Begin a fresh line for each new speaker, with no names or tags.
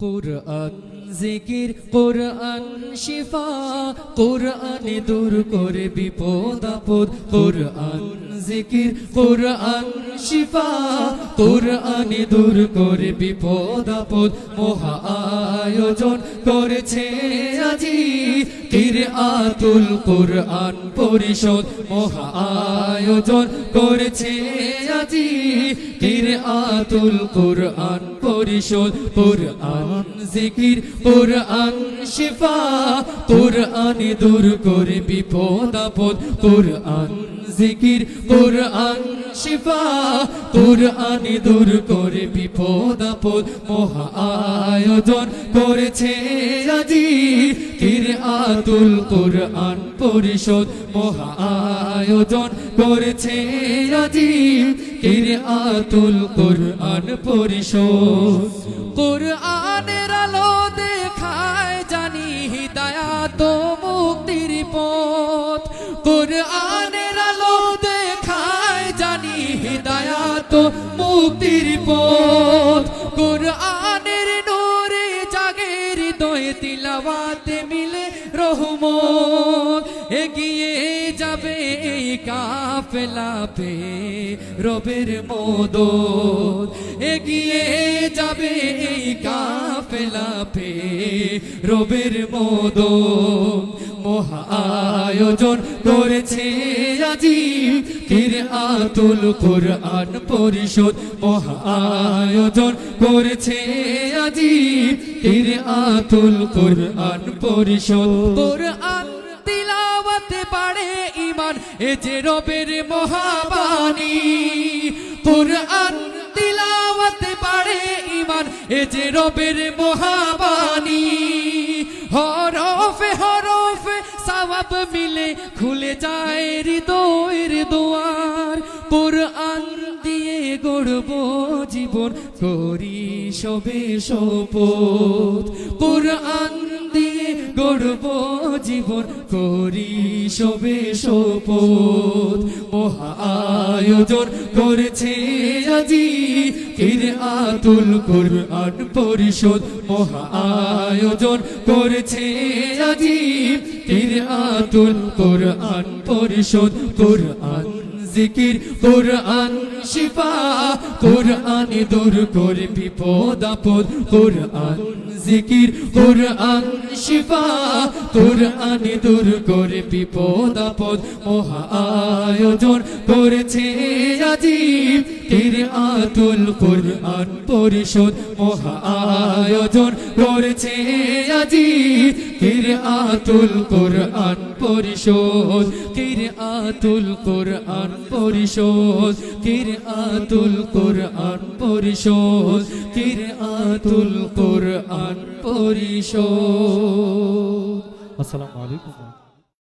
কুরআন জিকির কুরআন শিফা কুরআনে দূর করে বিপদ আপদ কুরআন জিকির কুরআন শিফা কুরআনে দূর করে বিপদ আপদ মহা আয়োজন করেছে আজি কিরআতুল কুরআন পরিষদ মহা আয়োজন করেছে আজি কিরআতুল কুরআন পরিষদ কুরআন জিকির কুরআন শিফা কুরআনে দূর করে বিপদ আপদ কুরআন জিকির কুরআন শিফা কুরআনে দূর করে বিপদ আপদ মহা আয়োজন করেছে আজি কিরআতুল কুরআন পরিষদ মহা আয়োজন করেছে আজি কিরআতুল কুরআন পরিষদ কুরআনের আলো দেখায় জানি হিদায়াত মুক্তির পথ কুরআনের আলো দেখায় জানি হিদায়াত মুক্তির পথ কুরআনের নূরে জাগে হৃদয়ে তিলাওয়াতে মিলে রহমত এগিয়ে যাবে এই কাফেলা পে রবের মদদ এগিয়ে যাবে এই কাফেলা পে রবের মদদ মহা আয়োজন করেছে আজি কিরআতুল কুরআন পরিষদ মহা আয়োজন করেছে আজি কিরআতুল কুরআন পরিষদ কুরআন তিলাওয়াতে বাড়ে ঈমান এ যে রবের মহাবাণী কুরআন তিলাওয়াতে বাড়ে ঈমান এ যে রবের মহাবাণী হরফে হরফে সওয়াব মিলে খুলে যায় হৃদয়ের দুয়ার কুরআন দিয়ে গড়ব জীবন করি সবে শপথ কুরআন দিয়ে গড়ব জীবন করি সবে শপথ মহা আয়োজন করেছে আজি কিরআতুল কুরআন পরিষদ মহা আয়োজন করেছে আজি কিরআতুল কুরআন পরিষদ কুরআন জিকির কুরআন শিফা কুরআনে দূর করে বিপদ আপদ কুরআন জিকির কুরআন শিফা কুরআনে দূর করে বিপদ আপদ মহা আয়োজন করেছে আজি কিরআতুল কুরআন পরিষদ মহা আয়োজন করেছে আজি কিরআতুল কুরআন পরিষদ কিরআতুল কুরআন পরিষদ কিরআতুল কুরআন পরিষদ কিরআতুল কুরআন পরিষদ। আসসালামু আলাইকুম।